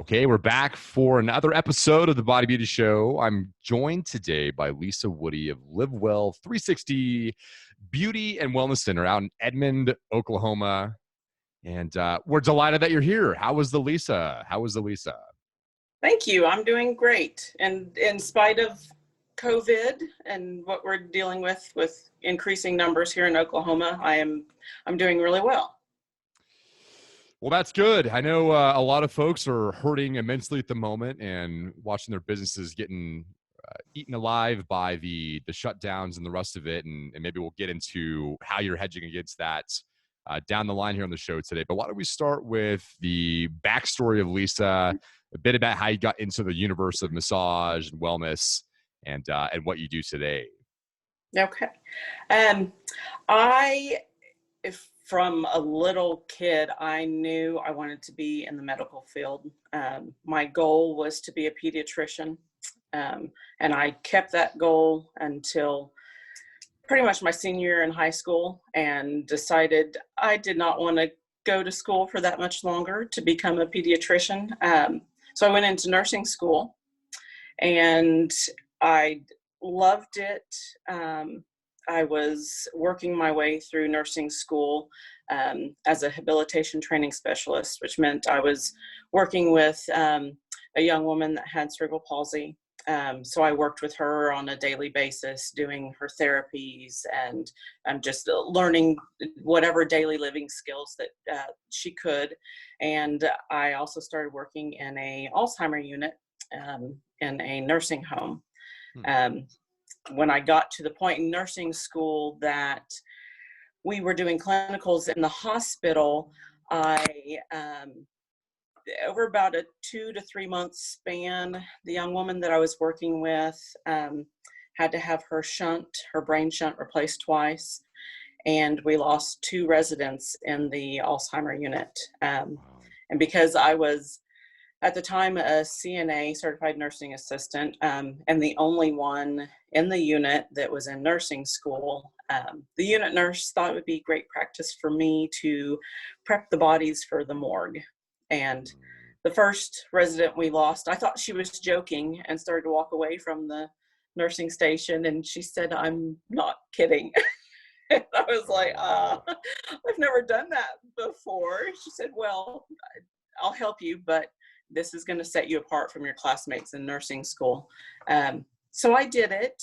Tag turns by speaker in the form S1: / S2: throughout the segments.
S1: Okay, we're back for another episode of the Body Beauty Show. I'm joined today by Lisa Woody of Live Well 360 Beauty and Wellness Center out in Edmond, Oklahoma. And we're delighted that you're here. How was the Lisa?
S2: Thank you. I'm doing great. And in spite of COVID and what we're dealing with increasing numbers here in Oklahoma, I'm doing really well.
S1: Well, that's good. I know a lot of folks are hurting immensely at the moment and watching their businesses getting eaten alive by the shutdowns and the rest of it. And maybe we'll get into how you're hedging against that down the line here on the show today. But why don't we start with the backstory of Lisa, a bit about how you got into the universe of massage and wellness and what you do today.
S2: Okay. From a little kid, I knew I wanted to be in the medical field. My goal was to be a pediatrician, and I kept that goal until pretty much my senior year in high school, and decided I did not want to go to school for that much longer to become a pediatrician. So I went into nursing school, and I loved it. I was working my way through nursing school as a habilitation training specialist, which meant I was working with a young woman that had cerebral palsy. So I worked with her on a daily basis, doing her therapies and just learning whatever daily living skills that she could. And I also started working in a Alzheimer unit in a nursing home. When I got to the point in nursing school that we were doing clinicals in the hospital, over about a 2 to 3 month span, the young woman that I was working with had to have her brain shunt replaced twice. And we lost 2 residents in the Alzheimer unit. And because I was, at the time, a CNA, certified nursing assistant, and the only one in the unit that was in nursing school, the unit nurse thought it would be great practice for me to prep the bodies for the morgue. And the first resident we lost, I thought she was joking and started to walk away from the nursing station. And she said, "I'm not kidding." And I was like, I've never done that before. She said, "Well, I'll help you, but this is going to set you apart from your classmates in nursing school." So I did it.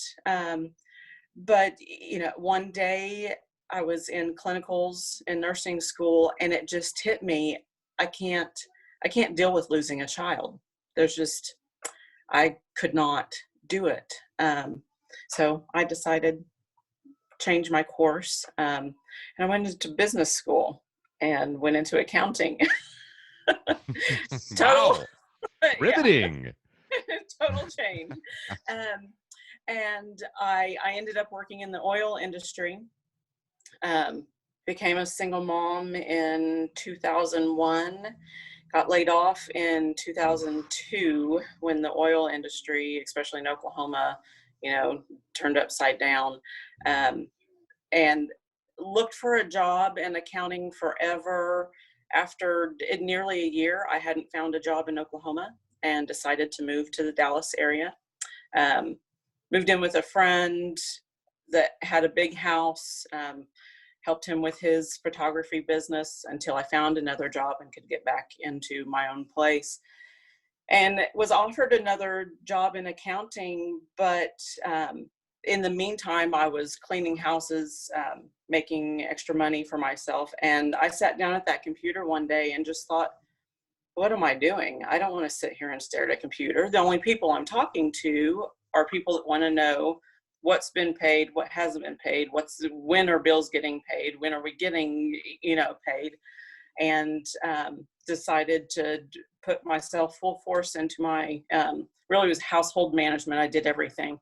S2: But, one day I was in clinicals in nursing school, and it just hit me. I can't deal with losing a child. I could not do it. So I decided change my course. And I went into business school and went into accounting.
S1: Wow. Riveting.
S2: Total change. And I ended up working in the oil industry. Became a single mom in 2001, got laid off in 2002 when the oil industry, especially in Oklahoma, turned upside down, and looked for a job in accounting forever. After nearly a year, I hadn't found a job in Oklahoma and decided to move to the Dallas area. Moved in with a friend that had a big house, helped him with his photography business until I found another job and could get back into my own place. And was offered another job in accounting, but in the meantime, I was cleaning houses, making extra money for myself. And I sat down at that computer one day and just thought, what am I doing? I don't want to sit here and stare at a computer. The only people I'm talking to are people that want to know what's been paid, what hasn't been paid, when are bills getting paid, when are we getting, paid, and decided to put myself full force into my, really was household management. I did everything,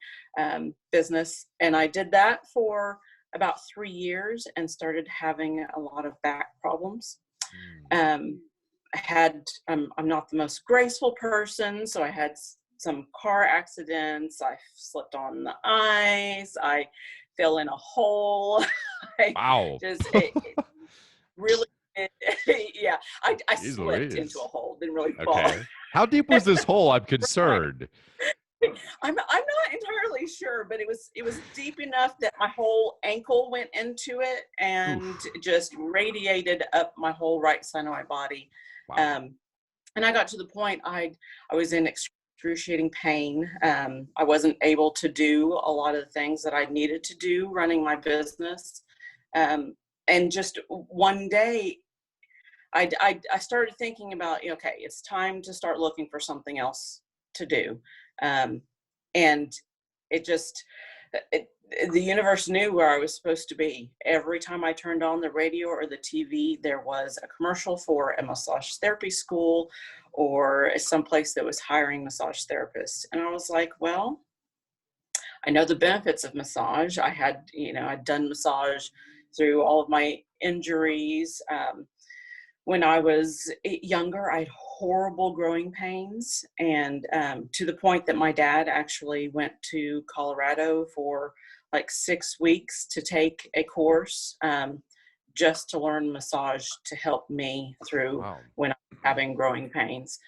S2: business. And I did that for about 3 years and started having a lot of back problems. I'm not the most graceful person, so I had some car accidents. I slipped on the ice. I fell in a hole.
S1: Wow.
S2: It really, yeah. I slipped into a hole. Didn't really fall.
S1: Okay. How deep was this hole? I'm concerned.
S2: I'm not entirely sure, but it was deep enough that my whole ankle went into it and
S1: Oof.
S2: just radiated up my whole right side of my body.
S1: Wow.
S2: Um, and I got to the point I was in excruciating pain. I wasn't able to do a lot of the things that I needed to do running my business. And just one day, I started thinking about, okay, it's time to start looking for something else to do. Um, and it just, it, the universe knew where I was supposed to be. Every time I turned on the radio or the TV, there was a commercial for a massage therapy school or some place that was hiring massage therapists. And I was like, well, I know the benefits of massage. I'd done massage through all of my injuries. When I was younger, I had horrible growing pains, and to the point that my dad actually went to Colorado for like 6 weeks to take a course just to learn massage to help me through
S1: Wow.
S2: when I'm having growing pains.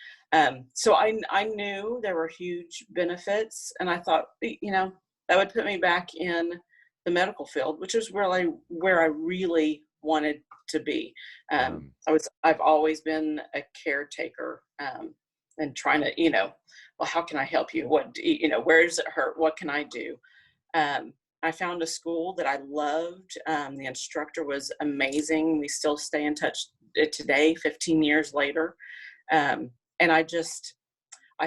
S2: So I knew there were huge benefits, and I thought, that would put me back in the medical field, which is where I really wanted to be. I've always been a caretaker, and trying to, well, how can I help you? Where does it hurt? What can I do? I found a school that I loved. The instructor was amazing. We still stay in touch today, 15 years later. And I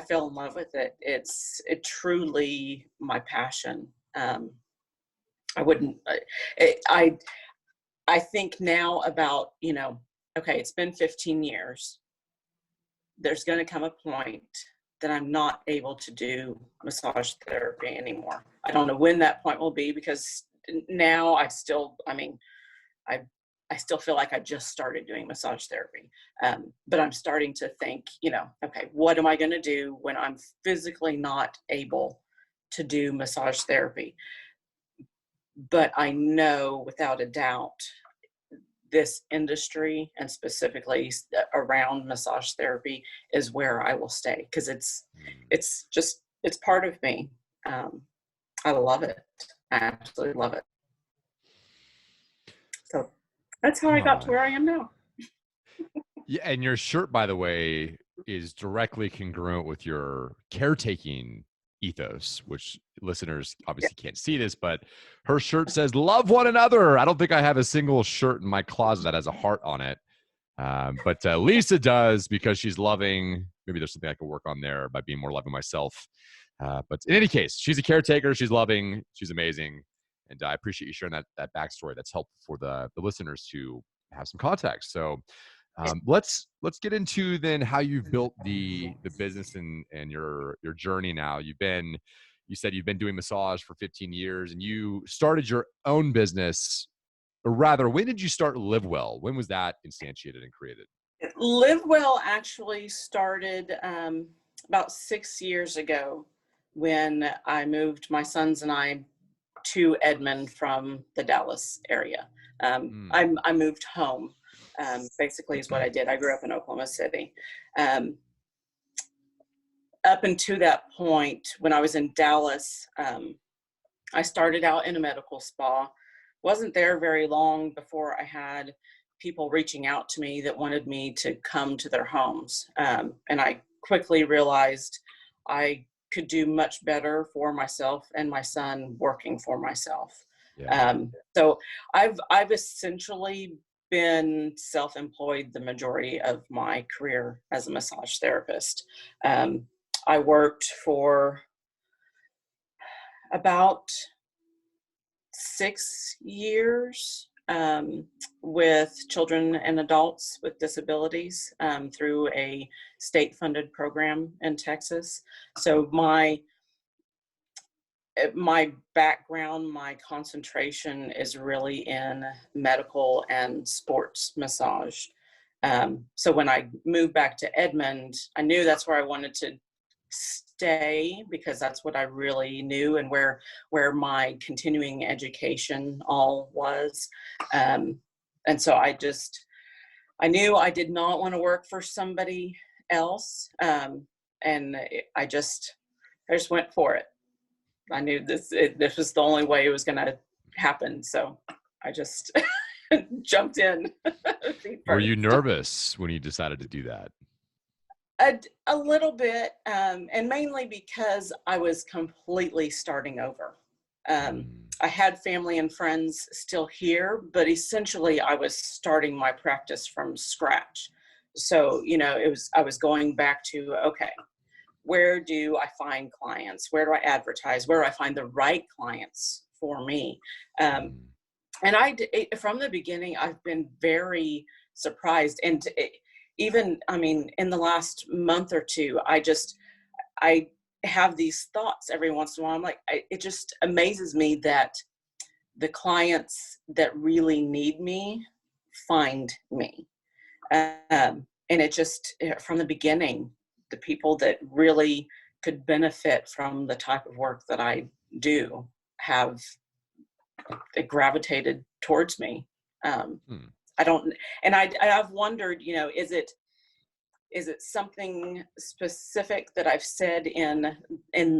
S2: fell in love with it. It's truly my passion. I wouldn't, I think now about, okay, it's been 15 years. There's going to come a point that I'm not able to do massage therapy anymore. I don't know when that point will be, because now I still feel like I just started doing massage therapy. But I'm starting to think, okay, what am I going to do when I'm physically not able to do massage therapy? But I know without a doubt this industry, and specifically around massage therapy, is where I will stay, because it's part of me. I love it. I absolutely love it. So that's how I got to where I am now.
S1: Yeah, and your shirt, by the way, is directly congruent with your caretaking ethos, which listeners obviously can't see this, but her shirt says "Love one another." I don't think I have a single shirt in my closet that has a heart on it, but Lisa does, because she's loving. Maybe there's something I could work on there by being more loving myself. But in any case, she's a caretaker. She's loving. She's amazing, and I appreciate you sharing that backstory. That's helpful for the listeners to have some context. So. Let's get into then how you've built the business and your journey now. You said you've been doing massage for 15 years, and you started your own business. Or rather, when did you start Live Well? When was that instantiated and created?
S2: Live Well actually started about 6 years ago, when I moved my sons and I to Edmond from the Dallas area. I moved home. Basically is what I did. I grew up in Oklahoma City. Up until that point, when I was in Dallas, I started out in a medical spa. Wasn't there very long before I had people reaching out to me that wanted me to come to their homes. And I quickly realized I could do much better for myself and my son working for myself.
S1: Yeah.
S2: So I've essentially been self-employed the majority of my career as a massage therapist. I worked for about 6 years with children and adults with disabilities through a state-funded program in Texas. So my background, my concentration is really in medical and sports massage. So when I moved back to Edmond, I knew that's where I wanted to stay, because that's what I really knew and where my continuing education all was. And so I knew I did not want to work for somebody else. And I just went for it. I knew this was the only way it was going to happen. So I just jumped in.
S1: Were you nervous when you decided to do that?
S2: A little bit, and mainly because I was completely starting over. I had family and friends still here, but essentially I was starting my practice from scratch. So, I was going back to, okay, where do I find clients? Where do I advertise? Where do I find the right clients for me? And from the beginning, I've been very surprised. And even, in the last month or two, I have these thoughts every once in a while. I'm like, it just amazes me that the clients that really need me find me. And it just, from the beginning, the people that really could benefit from the type of work that I do have gravitated towards me. I don't, and I've wondered, is it something specific that I've said in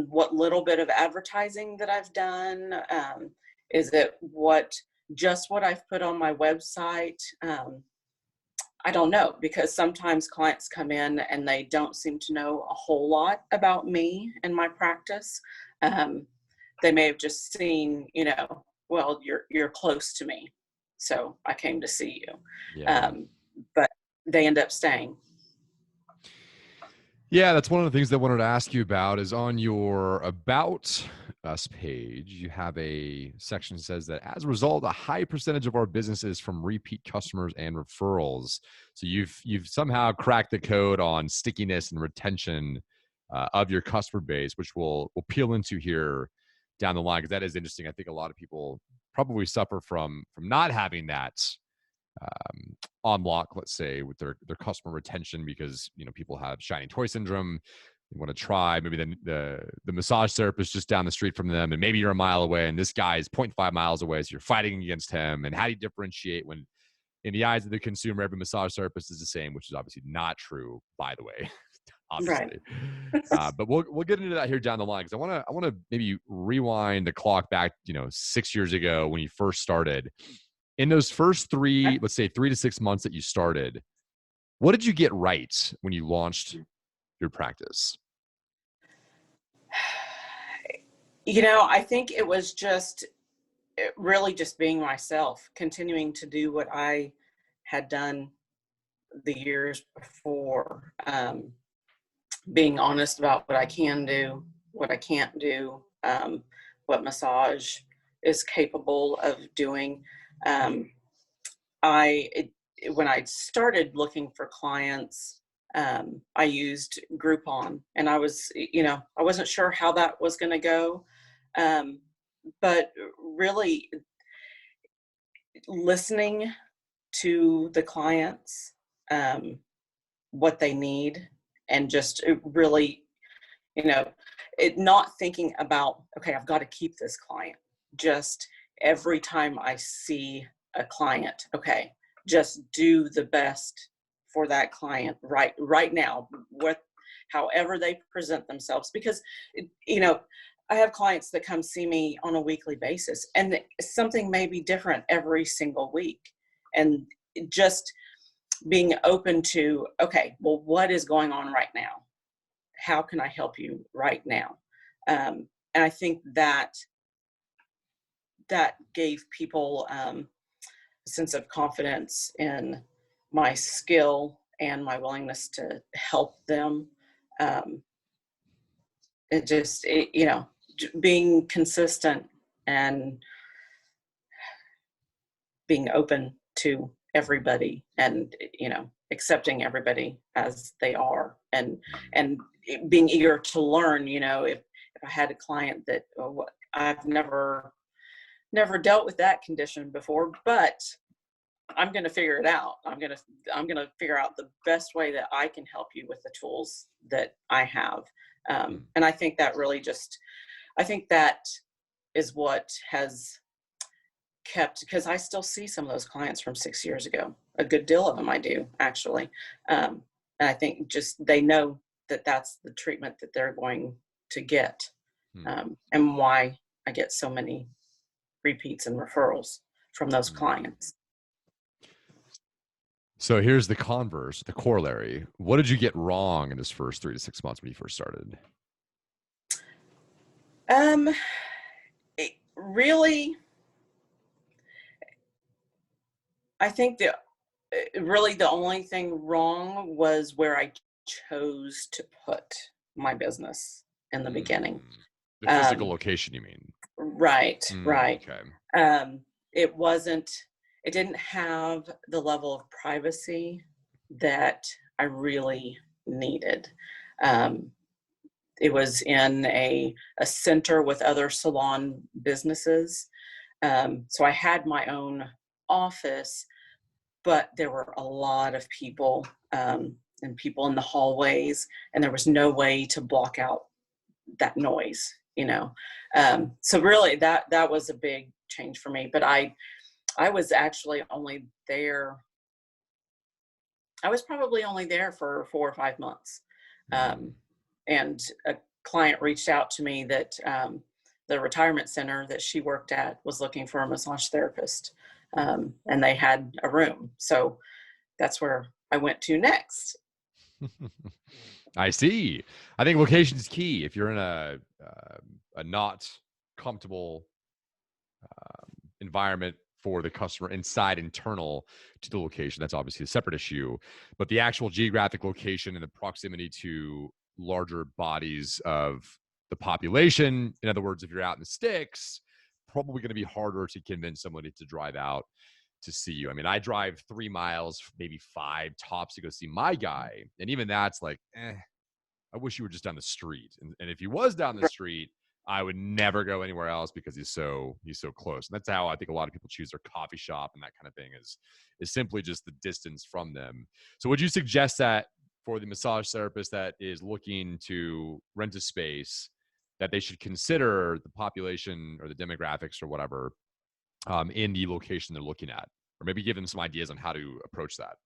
S2: what little bit of advertising that I've done? Is it just what I've put on my website? I don't know, because sometimes clients come in and they don't seem to know a whole lot about me and my practice. They may have just seen, well, you're close to me, so I came to see you.
S1: Yeah.
S2: But they end up staying.
S1: Yeah, that's one of the things that I wanted to ask you about is on your About Us page, you have a section that says that as a result, a high percentage of our business is from repeat customers and referrals. So you've somehow cracked the code on stickiness and retention of your customer base, which we'll peel into here down the line, because that is interesting. I think a lot of people probably suffer from not having that on lock, let's say, with their customer retention, because people have shiny toy syndrome. They want to try, maybe the massage therapist just down the street from them, and maybe you're a mile away and this guy is 0.5 miles away, so you're fighting against him. And how do you differentiate when in the eyes of the consumer every massage therapist is the same, which is obviously not true, by the way. Obviously.
S2: Right.
S1: But we'll get into that here down the line, because I want to maybe rewind the clock back 6 years ago when you first started. In those first let's say 3 to 6 months that you started, what did you get right when you launched your practice?
S2: I think it was really just being myself, continuing to do what I had done the years before, being honest about what I can do, what I can't do, what massage is capable of doing. When I started looking for clients, I used Groupon, and I wasn't sure how that was going to go. But really listening to the clients, what they need, and just really, not thinking about, okay, I've got to keep this client. Just every time I see a client, okay, just do the best for that client right now, however they present themselves. Because, I have clients that come see me on a weekly basis, and something may be different every single week. And just being open to, okay, well, what is going on right now? How can I help you right now? And I think that gave people a sense of confidence in my skill and my willingness to help them. Being consistent and being open to everybody, and accepting everybody as they are, and being eager to learn. If I had a client that I've never dealt with that condition before, but I'm going to figure it out. I'm going to figure out the best way that I can help you with the tools that I have. And I think that is what has kept, because I still see some of those clients from 6 years ago. A good deal of them I do, actually. And I think just they know that that's the treatment that they're going to get, and why I get so many repeats and referrals from those clients.
S1: So here's the converse, the corollary. What did you get wrong in this first 3 to 6 months when you first started?
S2: Really, I think that really the only thing wrong was where I chose to put my business in the beginning.
S1: The physical location, you mean?
S2: Right, right.
S1: Okay.
S2: It didn't have the level of privacy that I really needed. It was in a center with other salon businesses. So I had my own office, but there were a lot of people, and people in the hallways, and there was no way to block out that noise, you know. So really that was a big change for me. But I was actually only there, I was probably only there for 4 or 5 months. And a client reached out to me that the retirement center that she worked at was looking for a massage therapist, and they had a room. So that's where I went to next.
S1: I see. I think location is key. If you're in a not comfortable environment for the customer internal to the location, that's obviously a separate issue. But the actual geographic location and the proximity to larger bodies of the population, in other words, if you're out in the sticks, probably going to be harder to convince somebody to drive out to see you. I mean, I drive 3 miles, maybe 5 tops to go see my guy. And even that's like, I wish you were just down the street. And if he was down the street, I would never go anywhere else because he's so close. And that's how I think a lot of people choose their coffee shop and that kind of thing is simply just the distance from them. So would you suggest that for the massage therapist that is looking to rent a space, that they should consider the population or the demographics or whatever in the location they're looking at, or maybe give them some ideas on how to approach that?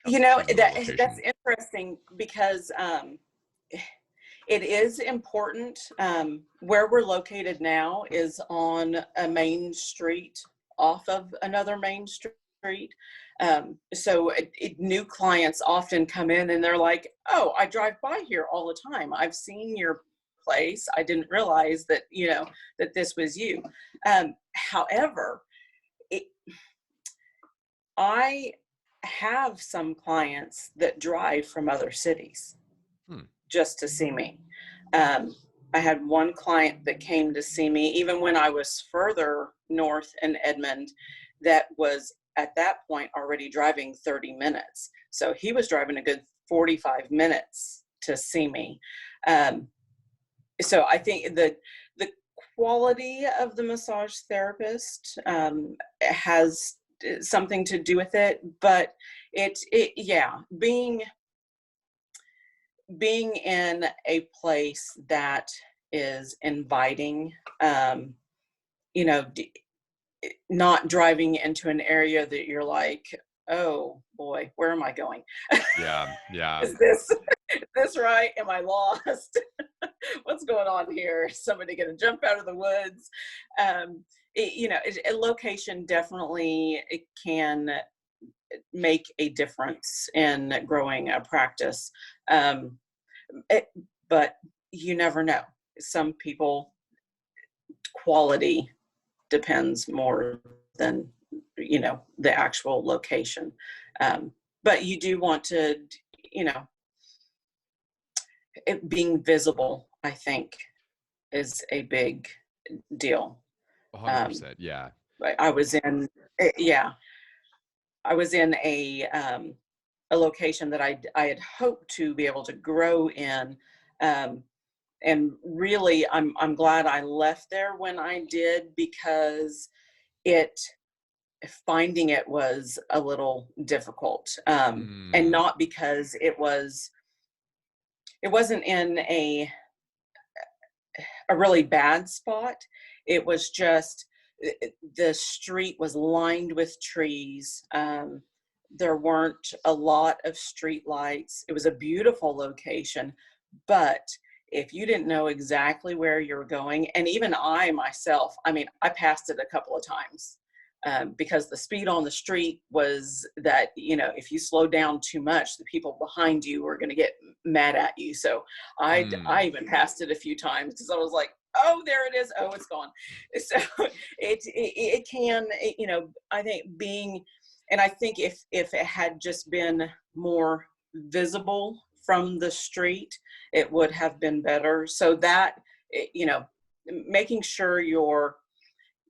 S2: You know, that's interesting because it is important. Where we're located now is on a main street off of another main street. So new clients often come in and they're like, oh, I drive by here all the time. I've seen your place. I didn't realize that, you know, that this was you. However, I have some clients that drive from other cities just to see me. I had one client that came to see me even when I was further north in Edmond, that was at that point already driving 30 minutes. So he was driving a good 45 minutes to see me. So I think the quality of the massage therapist has something to do with it, but being in a place that is inviting, you know, not driving into an area that you're like, oh boy, where am I going?
S1: Yeah.
S2: Is this right? Am I lost? What's going on here? Is somebody going to jump out of the woods? A location definitely can make a difference in growing a practice. But you never know. Some people, quality depends more than, you know, the actual location. But you do want to, you know, it being visible, I think, is a big deal.
S1: 100%. Yeah.
S2: I was in a location that I had hoped to be able to grow in, and really I'm glad I left there when I did, because finding it was a little difficult, and not because it wasn't in a really bad spot. It was just the street was lined with trees. there weren't a lot of street lights. It was a beautiful location, but if you didn't know exactly where you're going, and even I myself, I mean, I passed it a couple of times because the speed on the street was that, you know, if you slow down too much, the people behind you are going to get mad at you. So I even passed it a few times because I was like, oh, there it is. Oh, it's gone. So it can, you know, I think and I think if it had just been more visible from the street, it would have been better. So that, you know, making sure your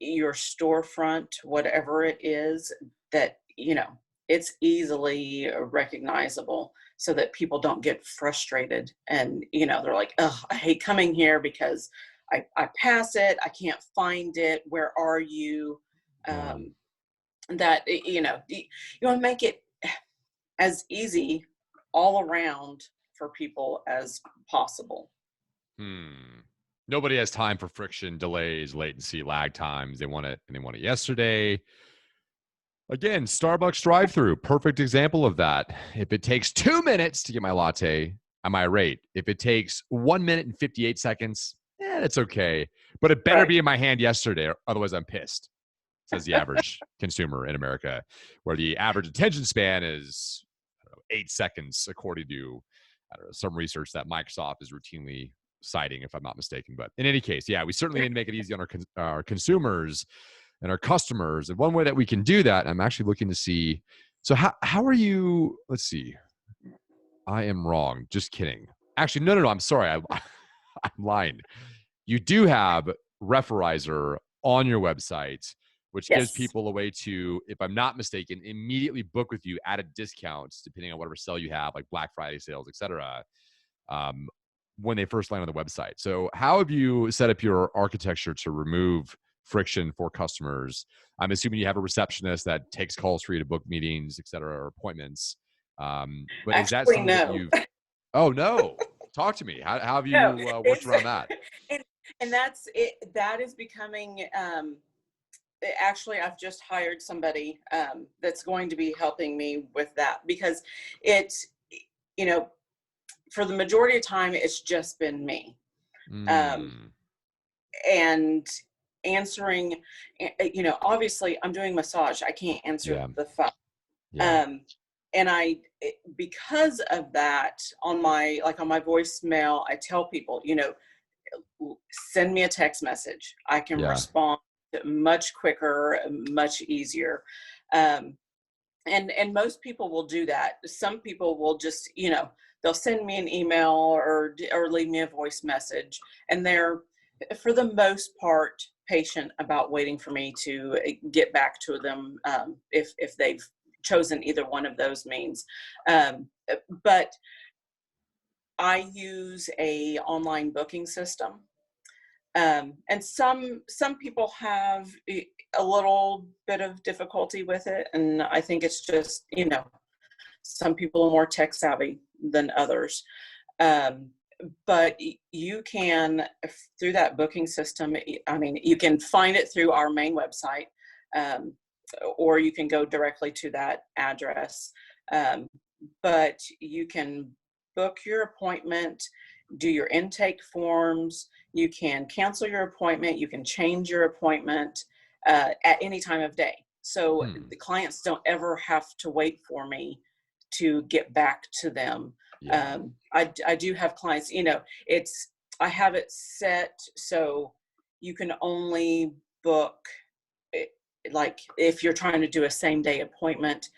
S2: storefront, whatever it is, that, you know, it's easily recognizable so that people don't get frustrated and, you know, they're like, oh, I hate coming here because I pass it, I can't find it, where are you? That, you know, you want to make it as easy all around for people as possible.
S1: Nobody has time for friction, delays, latency, lag times. They want it, and they want it yesterday. Again, Starbucks drive-through, perfect example of that. If it takes 2 minutes to get my latte, I'm irate. If it takes 1 minute and 58 seconds, it's okay. But it better be in my hand yesterday, or otherwise I'm pissed, says the average consumer in America, where the average attention span is 8 seconds, according to some research that Microsoft is routinely citing, if I'm not mistaken. But in any case, yeah, we certainly need to make it easy on our consumers and our customers. And one way that we can do that, I'm actually looking to see. So how are you? Let's see. I am wrong. Just kidding. Actually, no. I'm sorry. I'm lying. You do have Referizer on your website, which gives people a way to, if I'm not mistaken, immediately book with you at a discount, depending on whatever sale you have, like Black Friday sales, et cetera, when they first land on the website. So how have you set up your architecture to remove friction for customers? I'm assuming you have a receptionist that takes calls for you to book meetings, et cetera, or appointments. But
S2: actually,
S1: is that something that you've... Oh, no. Talk to me. How have you worked around that?
S2: And that's it. That is becoming... actually, I've just hired somebody that's going to be helping me with that, because it's, you know, for the majority of time, it's just been me. And answering, you know, obviously I'm doing massage. I can't answer the phone. And because of that, on my voicemail, I tell people, you know, send me a text message. I can respond much quicker, much easier. And most people will do that. Some people will just, you know, they'll send me an email or leave me a voice message, and they're, for the most part, patient about waiting for me to get back to them if they've chosen either one of those means. But I use a online booking system. And some people have a little bit of difficulty with it. And I think it's just, you know, some people are more tech savvy than others. But you can, through that booking system, I mean, you can find it through our main website, or you can go directly to that address. But you can book your appointment, do your intake forms, you can cancel your appointment, you can change your appointment at any time of day. So the clients don't ever have to wait for me to get back to them. I do have clients, you know, I have it set so you can only book, like if you're trying to do a same day appointment,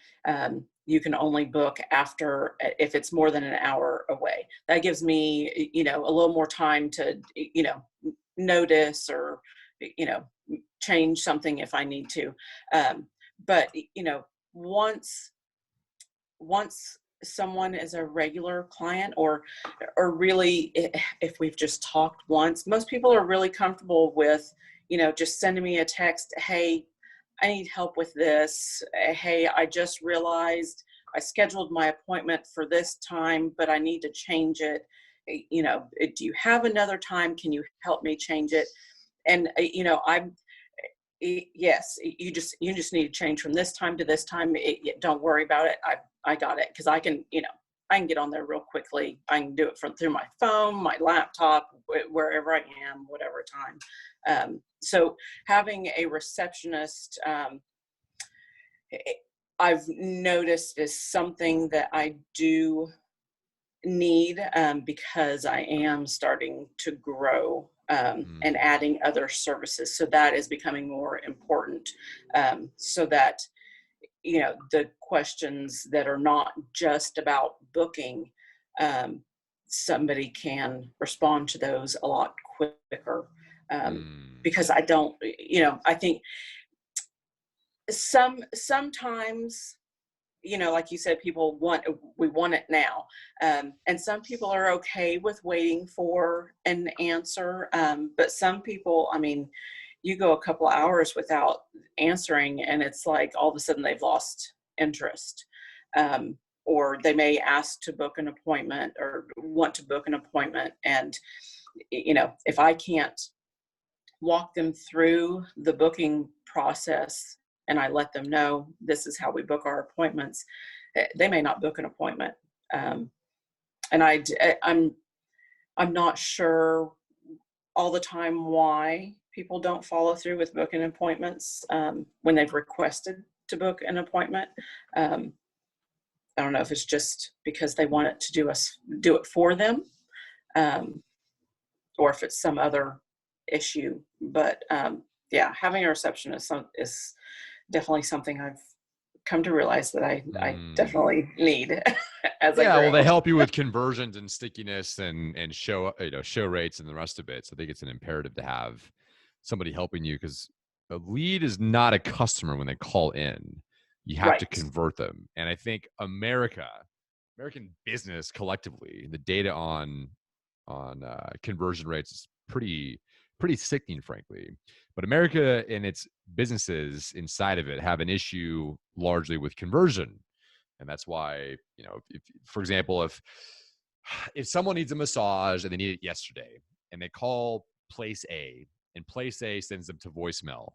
S2: you can only book after, if it's more than an hour away. That gives me, you know, a little more time to, you know, notice or, you know, change something if I need to. But, you know, once someone is a regular client, or really, if we've just talked once, most people are really comfortable with, you know, just sending me a text, hey, I need help with this. Hey, I just realized I scheduled my appointment for this time, but I need to change it. You know, do you have another time? Can you help me change it? And, you know, Yes, you just need to change from this time to this time. Don't worry about it. I got it, because I can, I can get on there real quickly. I can do it through my phone, my laptop, wherever I am, whatever time. So having a receptionist, I've noticed, is something that I do need, because I am starting to grow, and adding other services. So that is becoming more important, so that, the questions that are not just about booking, somebody can respond to those a lot quicker. Because I don't, I think sometimes, like you said, we want it now. And some people are okay with waiting for an answer. But some people, I mean, you go a couple of hours without answering, and it's like all of a sudden they've lost interest. Or they may ask to book an appointment or want to book an appointment. And, if I can't walk them through the booking process, and I let them know this is how we book our appointments, they may not book an appointment. And I'm not sure all the time why people don't follow through with booking appointments, when they've requested to book an appointment. I don't know if it's just because they want it to do it for them, or if it's some other issue. But yeah, having a receptionist is definitely something I've come to realize that I definitely need as I
S1: Yeah, well,
S2: grow.
S1: they help you with conversions and stickiness and show rates and the rest of it. So I think it's an imperative to have somebody helping you, because a lead is not a customer when they call in. You have to
S2: Right.
S1: convert them. And I think American business collectively, the data on conversion rates is pretty sickening, frankly. But America and its businesses inside of it have an issue largely with conversion. And that's why, if for example, if someone needs a massage and they need it yesterday, and they call place A, and place A sends them to voicemail,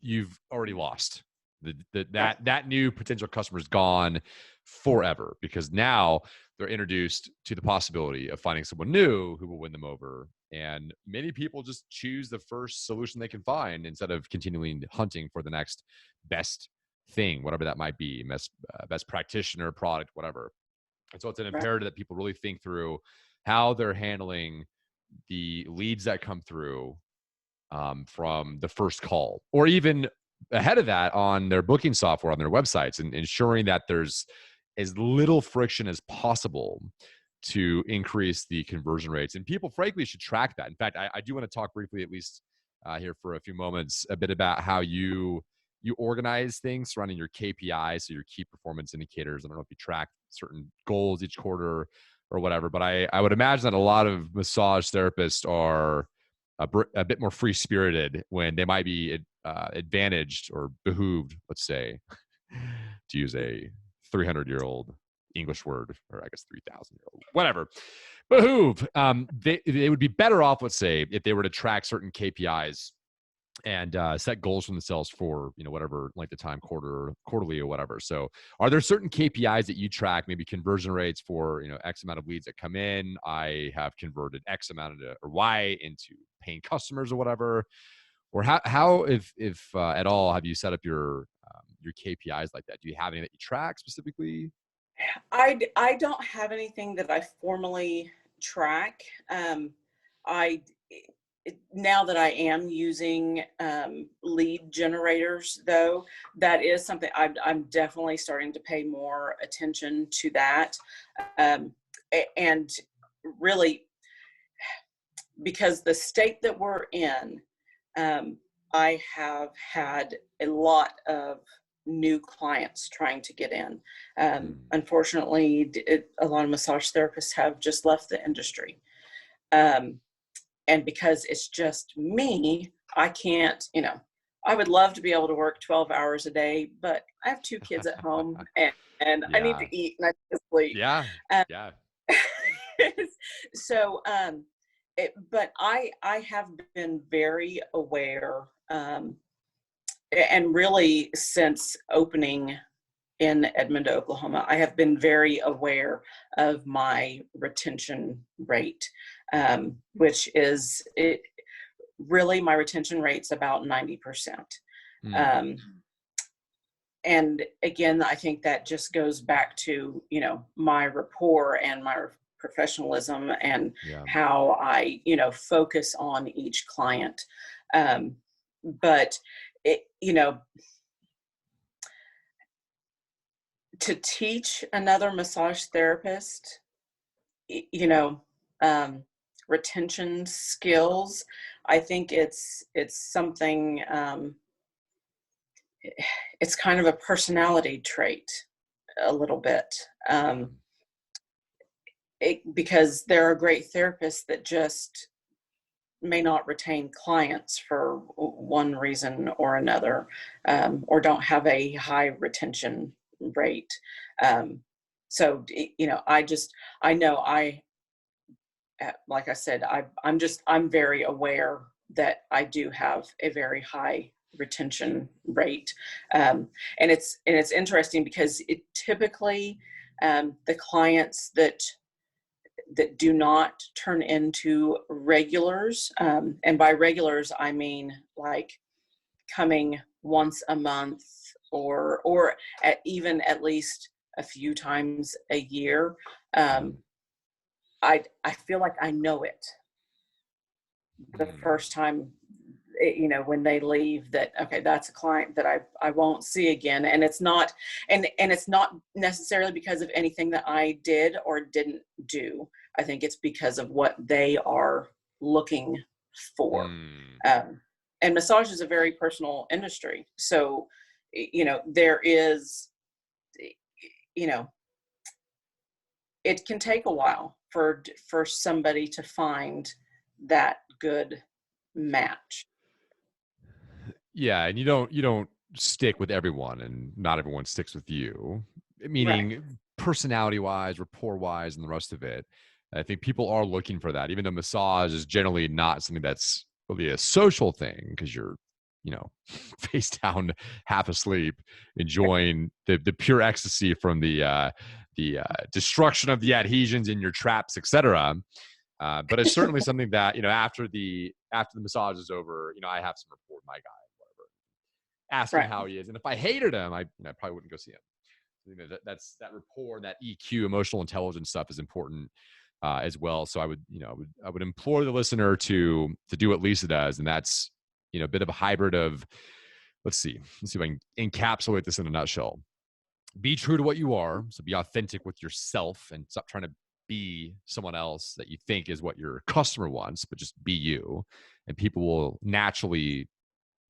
S1: you've already lost.
S2: Right.
S1: That new potential customer is gone forever, because now they're introduced to the possibility of finding someone new who will win them over. And many people just choose the first solution they can find instead of continuing hunting for the next best thing, whatever that might be, best practitioner, product, whatever. And so it's an
S2: Right.
S1: imperative that people really think through how they're handling the leads that come through, from the first call, or even ahead of that on their booking software on their websites, and ensuring that there's as little friction as possible to increase the conversion rates. And people, frankly, should track that. In fact, I do want to talk briefly, at least here for a few moments, a bit about how you organize things surrounding your KPIs, so your key performance indicators. I don't know if you track certain goals each quarter or whatever, but I would imagine that a lot of massage therapists are a bit more free spirited when they might be advantaged or behooved, let's say, to use a 300-year-old English word, or I guess 3,000-year-old, whatever. Behoove. They would be better off, let's say, if they were to track certain KPIs and set goals for themselves for whatever length of time, quarterly or whatever. So are there certain KPIs that you track, maybe conversion rates for X amount of leads that come in? I have converted X amount of, or Y into paying customers or whatever. Or how if at all have you set up your KPIs like that? Do you have any that you track specifically?
S2: I don't have anything that I formally track. I Now that I am using, lead generators, though, that is something I'm definitely starting to pay more attention to that. Um, and really, because the state that we're in, um, I have had a lot of new clients trying to get in. Unfortunately, a lot of massage therapists have just left the industry. Um, and because it's just me, I can't, I would love to be able to work 12 hours a day, but I have two kids at home, and I need
S1: Yeah.
S2: to eat and I need to sleep.
S1: Yeah.
S2: Um,
S1: Yeah.
S2: so, but I have been very aware, and really since opening in Edmond, Oklahoma, I have been very aware of my retention rate, which is really my retention rate's about 90%.
S1: Mm.
S2: And again, I think that just goes back to, my rapport and my professionalism and
S1: Yeah.
S2: how I, focus on each client. But it, to teach another massage therapist, you know, um, retention skills, I think it's something. It's kind of a personality trait, a little bit, because there are great therapists that just may not retain clients for one reason or another, or don't have a high retention rate. So, I know like I said, I'm very aware that I do have a very high retention rate. And it's interesting because it typically, the clients that do not turn into regulars, and by regulars I mean like coming once a month, or even at least a few times a year. I feel like I know it the first time, when they leave, that okay, that's a client that I won't see again. And it's not, and it's not necessarily because of anything that I did or didn't do. I think it's because of what they are looking for.
S1: Mm.
S2: And massage is a very personal industry, so there is, you know it can take a while for somebody to find that good match.
S1: Yeah, and you don't stick with everyone, and not everyone sticks with you.
S2: Right.
S1: Meaning, personality wise, rapport wise, and the rest of it. I think people are looking for that, even though massage is generally not something that's really a social thing because you're, face down, half asleep, enjoying the pure ecstasy from the destruction of the adhesions in your traps, etc. But it's certainly something that after the massage is over, I have some rapport with my guy, whatever, ask him
S2: Right.
S1: how he is, and if I hated him, I probably wouldn't go see him. That's that rapport, that EQ, emotional intelligence stuff is important as well. So I would implore the listener to do what Lisa does, and that's a bit of a hybrid of let's see if I can encapsulate this in a nutshell. Be true to what you are, so be authentic with yourself, and stop trying to be someone else that you think is what your customer wants, but just be you, and people will naturally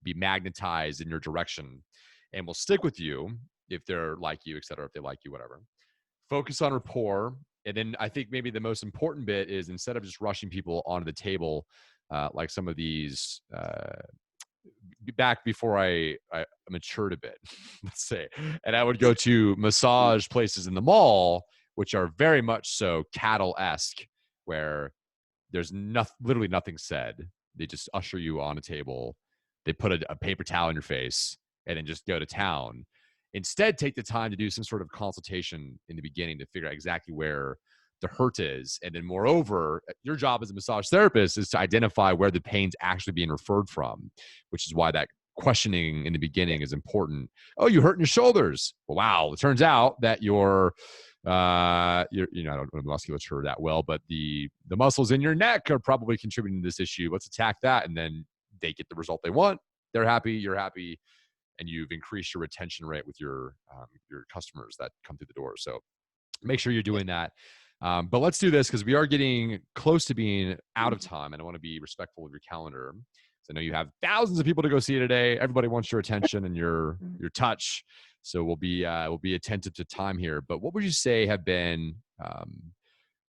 S1: be magnetized in your direction and will stick with you if they're like you, et cetera, if they like you, whatever. Focus on rapport. And then I think maybe the most important bit is, instead of just rushing people onto the table, like some of these, back before I matured a bit, let's say, and I would go to massage places in the mall, which are very much so cattle-esque, where there's literally nothing said. They just usher you on a table. They put a paper towel in your face and then just go to town. Instead, take the time to do some sort of consultation in the beginning to figure out exactly where the hurt is. And then moreover, your job as a massage therapist is to identify where the pain's actually being referred from, which is why that questioning in the beginning is important. Oh, you hurt in your shoulders. Well, wow. It turns out that I don't know musculature that well, but the muscles in your neck are probably contributing to this issue. Let's attack that. And then they get the result they want. They're happy, you're happy, and you've increased your retention rate with your customers that come through the door. So make sure you're doing that. But let's do this, because we are getting close to being out of time, and I want to be respectful of your calendar. So I know you have thousands of people to go see today. Everybody wants your attention and your touch. So we'll be attentive to time here. But what would you say have been?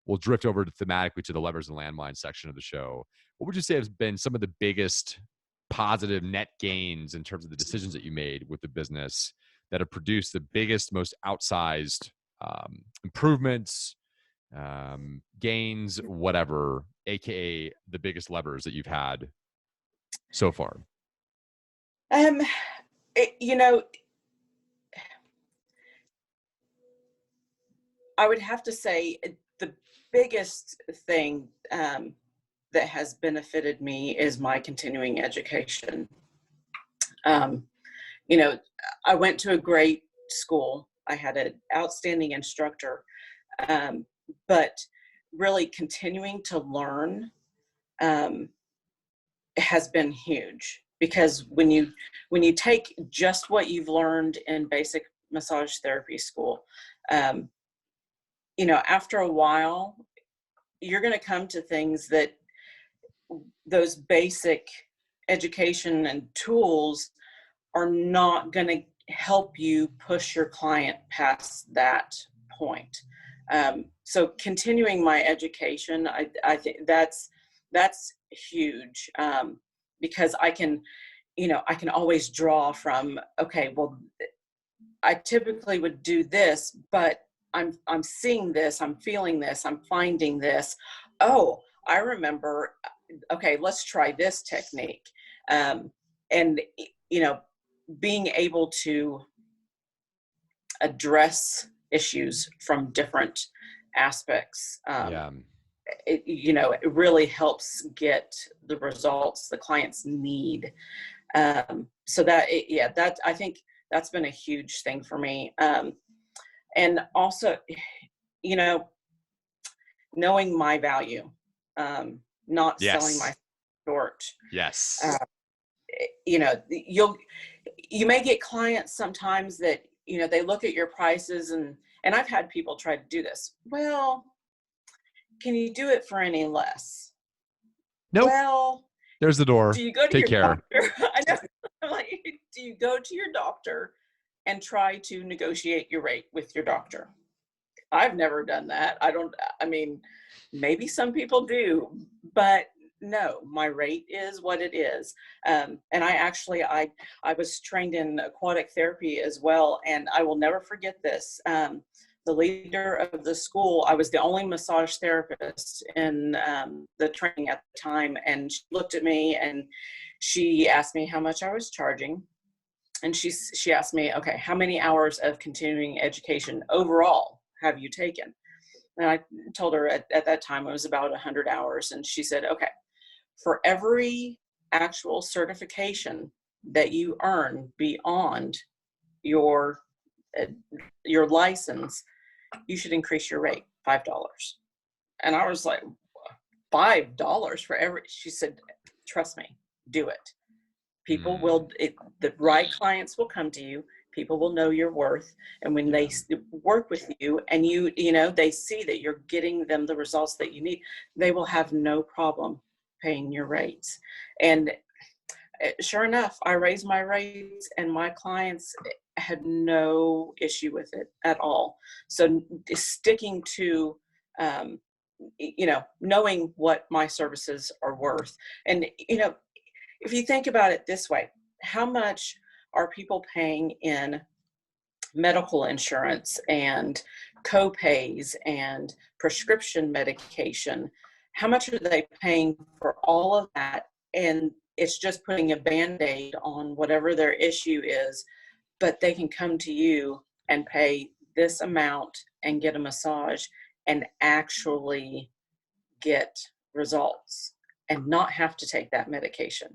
S1: We'll drift over thematically to the levers and landmines section of the show. What would you say has been some of the biggest positive net gains in terms of the decisions that you made with the business that have produced the biggest, most outsized improvements, gains, whatever, aka the biggest levers that you've had so far?
S2: Um, You know, I would have to say the biggest thing that has benefited me is my continuing education. Um, you know, I went to a great school. I had an outstanding instructor, um, but really continuing to learn um, has been huge, because when you take just what you've learned in basic massage therapy school, um, you know, after a while, you're going to come to things that those basic education and tools are not going to help you push your client past that point. So continuing my education, I think that's huge, because I can, you know, I can always draw from, okay, well, I typically would do this, but I'm seeing this, I'm feeling this, I'm finding this. Oh, I remember. Okay, let's try this technique, and you know, being able to address issues from different aspects.
S1: Yeah.
S2: You know, it really helps get the results the clients need. So that, yeah, that, I think that's been a huge thing for me. And also, you know, knowing my value, not selling my
S1: Yes.
S2: short.
S1: Yes.
S2: Uh, you know, you may get clients sometimes that, you know, they look at your prices, and I've had people try to do this. Well, can you do it for any less?
S1: Nope.
S2: Well,
S1: There's the
S2: do
S1: door.
S2: you go to
S1: Take
S2: your
S1: care.
S2: doctor? I know. I'm like, do you go to your doctor and try to negotiate your rate with your doctor? I've never done that. I mean, maybe some people do, but no, my rate is what it is. And I was trained in aquatic therapy as well. And I will never forget this. The leader of the school, I was the only massage therapist in the training at the time. And she looked at me and she asked me how much I was charging. And she asked me, okay, how many hours of continuing education overall have you taken? And I told her at that time it was about 100 hours. And she said, okay, for every actual certification that you earn beyond your your license, you should increase your rate $5. And I was like, $5 for every? She said, trust me, do it. People will, the right clients will come to you. People will know your worth. And when they work with you and you know, they see that you're getting them the results that you need, they will have no problem paying your rates. And sure enough, I raised my rates and my clients had no issue with it at all. So sticking to, you know, knowing what my services are worth. And, you know, if you think about it this way, how much are people paying in medical insurance and co-pays and prescription medication? How much are they paying for all of that? And it's just putting a Band-Aid on whatever their issue is, but they can come to you and pay this amount and get a massage and actually get results and not have to take that medication,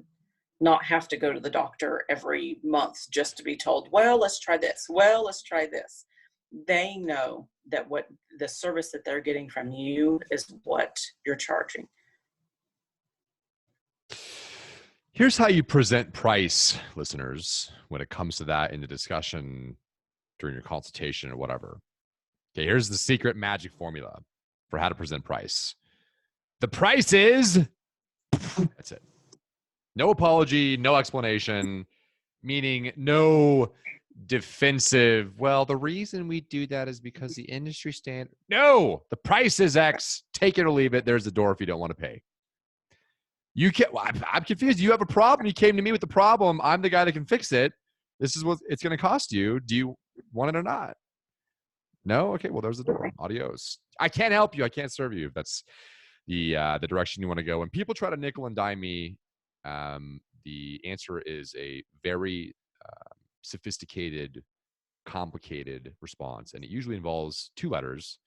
S2: not have to go to the doctor every month just to be told, well, let's try this. Well, let's try this. They know that what the service that they're getting from you is what you're charging.
S1: Here's how you present price, listeners, when it comes to that in the discussion during your consultation or whatever. Okay, here's the secret magic formula for how to present price. The price is, that's it. No apology, no explanation, meaning no defensive, well, the reason we do that is because the industry standard. No, the price is X. Take it or leave it. There's the door if you don't want to pay. You can't, well, I'm confused. You have a problem. You came to me with the problem. I'm the guy that can fix it. This is what it's going to cost you. Do you want it or not? No? Okay, well, there's the door. Adios. I can't help you. I can't serve you. That's the direction you want to go. When people try to nickel and dime me, the answer is a very sophisticated, complicated response, and it usually involves 2 letters,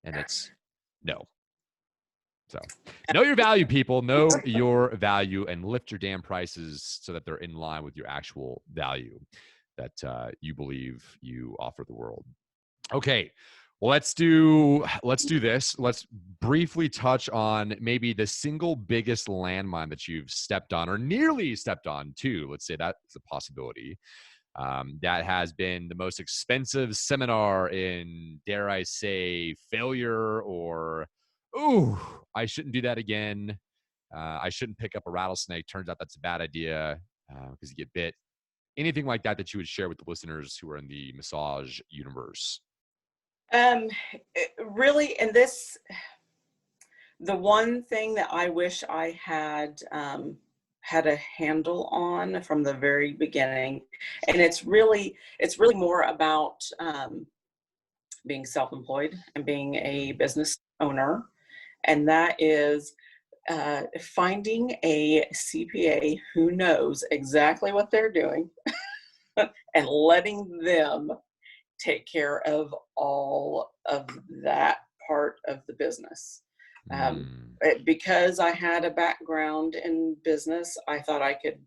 S1: and it's no. So know your value, people. Know your value and lift your damn prices so that they're in line with your actual value that you believe you offer the world. Okay. Well, let's do this. Let's briefly touch on maybe the single biggest landmine that you've stepped on or nearly stepped on too. Let's say that's a possibility. That has been the most expensive seminar in, dare I say, failure or, ooh, I shouldn't do that again. I shouldn't pick up a rattlesnake. Turns out that's a bad idea because you get bit. Anything like that that you would share with the listeners who are in the massage universe?
S2: Really, the one thing that I wish I had had a handle on from the very beginning, and it's really more about being self-employed and being a business owner, and that is finding a CPA who knows exactly what they're doing and letting them take care of all of that part of the business. Because I had a background in business, I thought I could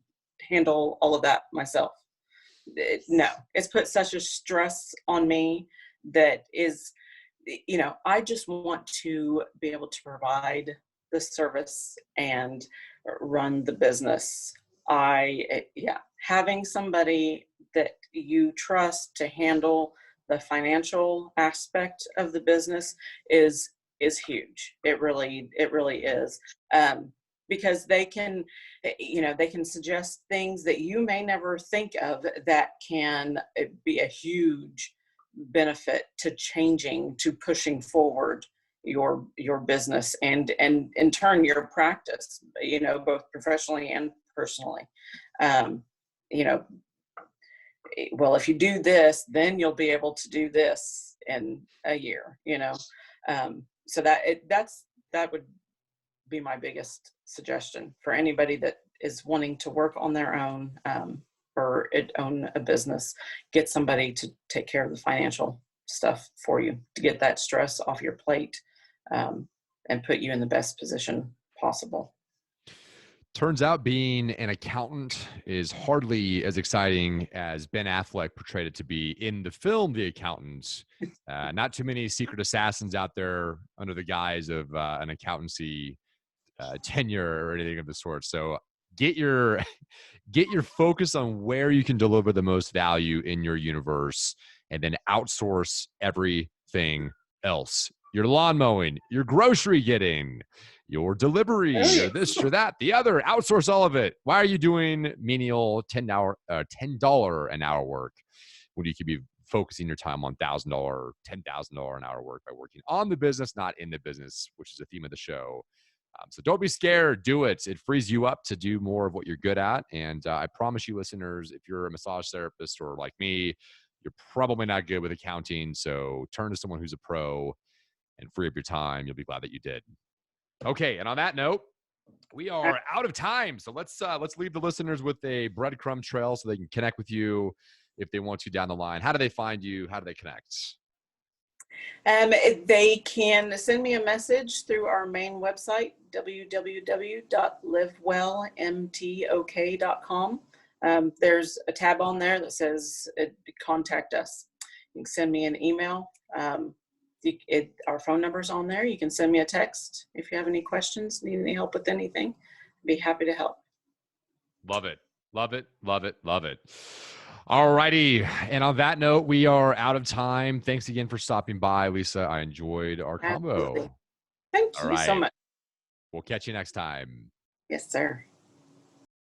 S2: handle all of that myself. No, it's put such a stress on me that is, I just want to be able to provide the service and run the business. Having somebody that you trust to handle the financial aspect of the business is huge. It really is. Because they can suggest things that you may never think of that can be a huge benefit to pushing forward your business and in turn your practice, both professionally and personally. Well, if you do this, then you'll be able to do this in a year, so that would be my biggest suggestion for anybody that is wanting to work on their own or own a business. Get somebody to take care of the financial stuff for you to get that stress off your plate and put you in the best position possible.
S1: Turns out being an accountant is hardly as exciting as Ben Affleck portrayed it to be in the film The Accountant. Not too many secret assassins out there under the guise of an accountancy tenure or anything of the sort. So get your focus on where you can deliver the most value in your universe, and then outsource everything else. Your lawn mowing, your grocery getting, your delivery, your this or that, the other. Outsource all of it. Why are you doing menial $10 an hour work when you could be focusing your time on $1,000, $10,000 an hour work by working on the business, not in the business, which is the theme of the show. So don't be scared. Do it. It frees you up to do more of what you're good at. And I promise you, listeners, if you're a massage therapist or like me, you're probably not good with accounting. So turn to someone who's a pro and free up your time. You'll be glad that you did. Okay. And on that note, we are out of time. So let's leave the listeners with a breadcrumb trail so they can connect with you if they want to down the line. How do they find you? How do they connect?
S2: They can send me a message through our main website, www.livewellmtok.com. There's a tab on there that says contact us. You can send me an email. Our phone number's on there. You can send me a text if you have any questions, need any help with anything. I'd be happy to help.
S1: Love it. Love it. Love it. Love it. All righty. And on that note, we are out of time. Thanks again for stopping by, Lisa. I enjoyed our combo.
S2: Thank you so much.
S1: We'll catch you next time.
S2: Yes, sir.